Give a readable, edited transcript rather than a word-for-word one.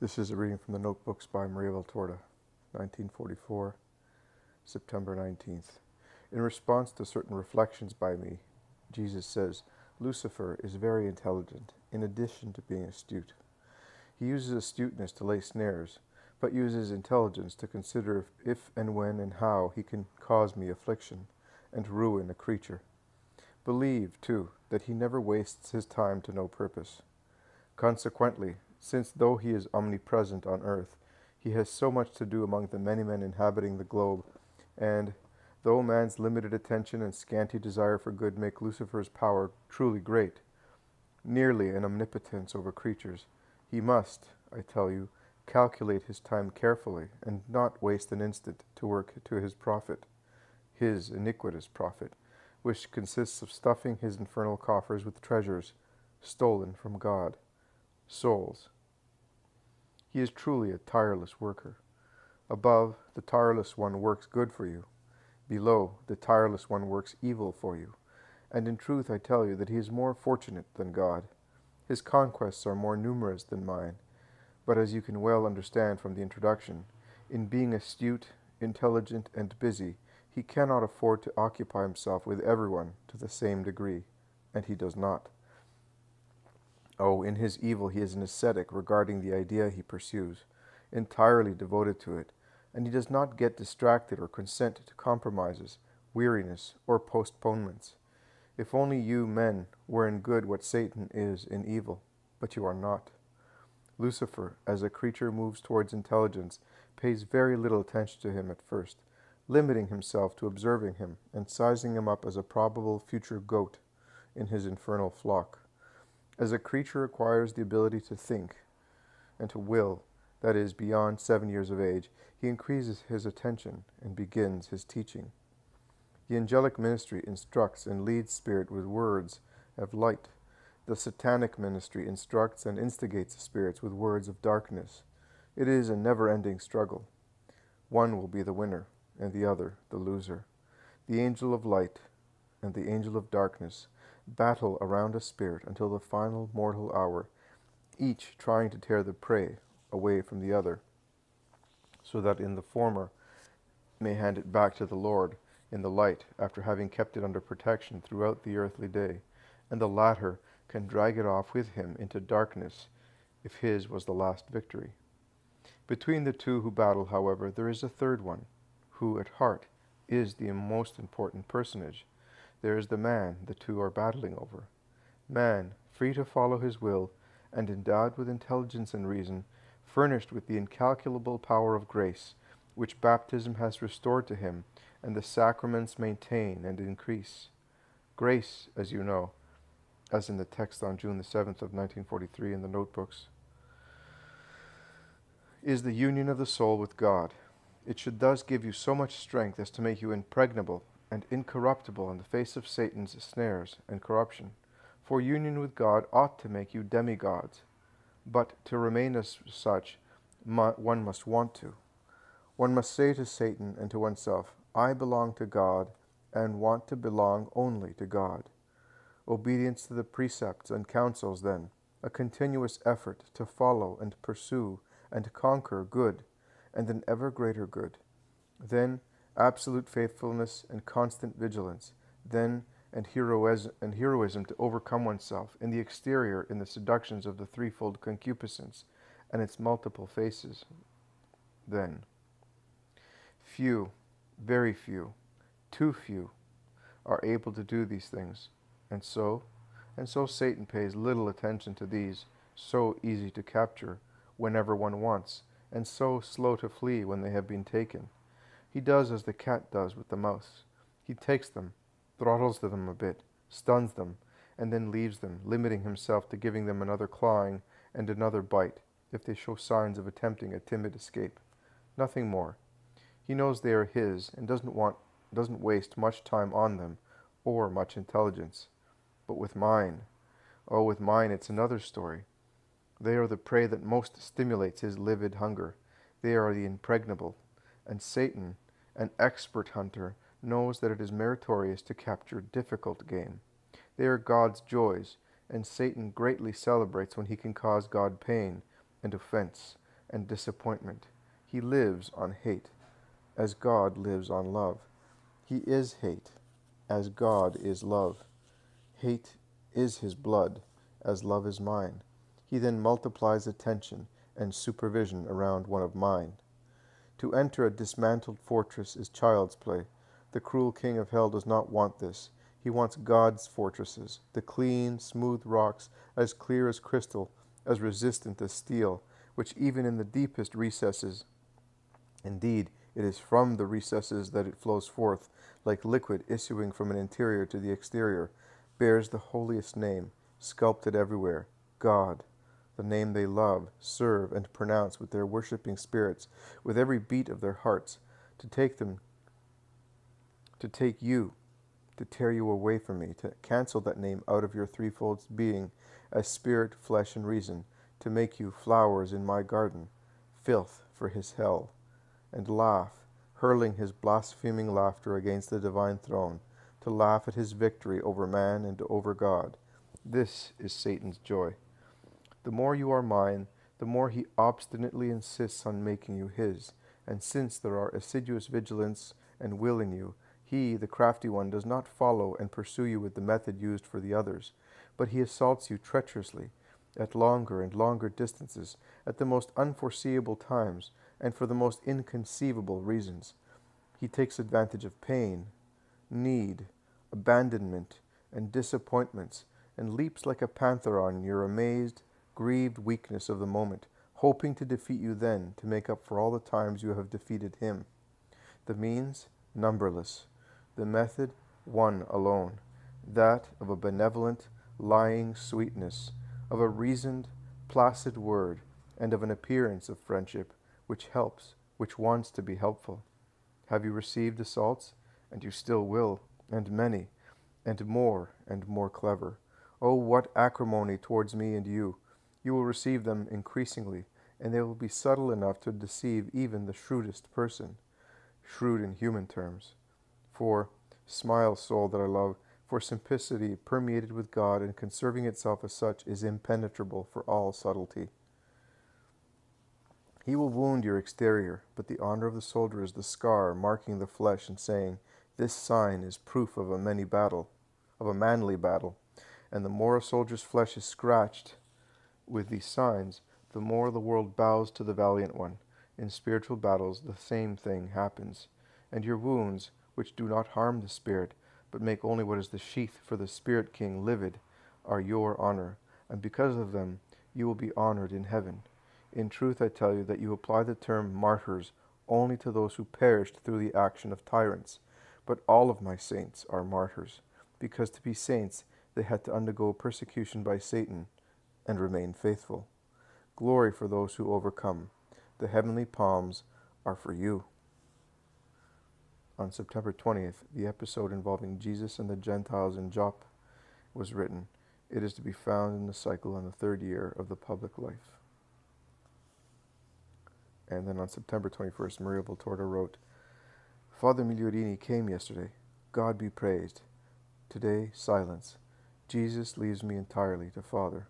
This is a reading from the Notebooks by Maria Valtorta, 1944, September 19th. In response to certain reflections by me, Jesus says, Lucifer is very intelligent, in addition to being astute. He uses astuteness to lay snares, but uses intelligence to consider if and when and how he can cause me affliction, and ruin a creature. Believe, too, that he never wastes his time to no purpose. Consequently, since though he is omnipresent on earth, he has so much to do among the many men inhabiting the globe, and though man's limited attention and scanty desire for good make Lucifer's power truly great, nearly an omnipotence over creatures, he must, I tell you, calculate his time carefully and not waste an instant to work to his profit, his iniquitous profit, which consists of stuffing his infernal coffers with treasures stolen from God, souls. He is truly a tireless worker. Above, the tireless one works good for you. Below, the tireless one works evil for you. And in truth I tell you that he is more fortunate than God. His conquests are more numerous than mine. But as you can well understand from the introduction, in being astute, intelligent, and busy, he cannot afford to occupy himself with everyone to the same degree, and he does not. Oh, in his evil he is an ascetic regarding the idea he pursues, entirely devoted to it, and he does not get distracted or consent to compromises, weariness, or postponements. If only you men were in good what Satan is in evil, but you are not. Lucifer, as a creature moves towards intelligence, pays very little attention to him at first, limiting himself to observing him and sizing him up as a probable future goat in his infernal flock. As a creature acquires the ability to think and to will, that is, beyond 7 years of age, he increases his attention and begins his teaching. The angelic ministry instructs and leads spirit with words of light. The satanic ministry instructs and instigates the spirits with words of darkness. It is a never-ending struggle. One will be the winner, and the other the loser. The angel of light and the angel of darkness battle around a spirit until the final mortal hour, each trying to tear the prey away from the other, so that in the former may hand it back to the Lord in the light after having kept it under protection throughout the earthly day, and the latter can drag it off with him into darkness if his was the last victory. Between the two who battle, however, there is a third one, who at heart is the most important personage. There is the man the two are battling over. Man, free to follow his will, and endowed with intelligence and reason, furnished with the incalculable power of grace, which baptism has restored to him, and the sacraments maintain and increase. Grace, as you know, as in the text on June the 7th of 1943 in the Notebooks, is the union of the soul with God. It should thus give you so much strength as to make you impregnable and incorruptible in the face of Satan's snares and corruption. For union with God ought to make you demigods, but to remain as such, one must want to. One must say to Satan and to oneself, I belong to God and want to belong only to God. Obedience to the precepts and counsels, then, a continuous effort to follow and pursue and conquer good and an ever greater good. Then absolute faithfulness and constant vigilance, then and heroism to overcome oneself in the exterior in the seductions of the threefold concupiscence and its multiple faces. Then few, very few, too few, are able to do these things, and so Satan pays little attention to these, so easy to capture whenever one wants, and so slow to flee when they have been taken. He does as the cat does with the mouse. He takes them, throttles them a bit, stuns them, and then leaves them, limiting himself to giving them another clawing and another bite if they show signs of attempting a timid escape. Nothing more. He knows they are his and doesn't waste much time on them or much intelligence. But with mine, with mine it's another story. They are the prey that most stimulates his livid hunger. They are the impregnable. And Satan, an expert hunter, knows that it is meritorious to capture difficult game. They are God's joys, and Satan greatly celebrates when he can cause God pain and offense, and disappointment. He lives on hate, as God lives on love. He is hate, as God is love. Hate is his blood, as love is mine. He then multiplies attention and supervision around one of mine. To enter a dismantled fortress is child's play. The cruel king of hell does not want this. He wants God's fortresses, the clean, smooth rocks, as clear as crystal, as resistant as steel, which even in the deepest recesses, indeed, it is from the recesses that it flows forth, like liquid issuing from an interior to the exterior, bears the holiest name, sculpted everywhere, God, the name they love, serve, and pronounce with their worshipping spirits, with every beat of their hearts, to take you, to tear you away from me, to cancel that name out of your threefold being, as spirit, flesh, and reason, to make you flowers in my garden, filth for his hell, and laugh, hurling his blaspheming laughter against the divine throne, to laugh at his victory over man and over God. This is Satan's joy. The more you are mine, the more he obstinately insists on making you his, and since there are assiduous vigilance and will in you, he, the crafty one, does not follow and pursue you with the method used for the others, but he assaults you treacherously, at longer and longer distances, at the most unforeseeable times, and for the most inconceivable reasons. He takes advantage of pain, need, abandonment, and disappointments, and leaps like a panther on your amazed, grieved weakness of the moment, hoping to defeat you then to make up for all the times you have defeated him. The means, numberless. The method, one alone, that of a benevolent, lying sweetness, of a reasoned, placid word, and of an appearance of friendship, which helps, which wants to be helpful. Have you received assaults? And you still will, and many, and more clever. Oh, what acrimony towards me and you! You will receive them increasingly, and they will be subtle enough to deceive even the shrewdest person, shrewd in human terms. For, smile, soul that I love, for simplicity permeated with God and conserving itself as such is impenetrable for all subtlety. He will wound your exterior, but the honor of the soldier is the scar marking the flesh and saying, this sign is proof of a manly battle, and the more a soldier's flesh is scratched with these signs, the more the world bows to the valiant one. In spiritual battles the same thing happens, and your wounds, which do not harm the spirit, but make only what is the sheath for the spirit king livid, are your honor, and because of them you will be honored in heaven. In truth I tell you that you apply the term martyrs only to those who perished through the action of tyrants, but all of my saints are martyrs, because to be saints they had to undergo persecution by Satan and remain faithful. Glory for those who overcome. The heavenly palms are for you. On September 20th, the episode involving Jesus and the Gentiles in Joppa was written. It is to be found in the cycle on the third year of the public life. And then on September 21st, Maria Valtorta wrote, Father Migliorini came yesterday. God be praised. Today, silence. Jesus leaves me entirely to Father.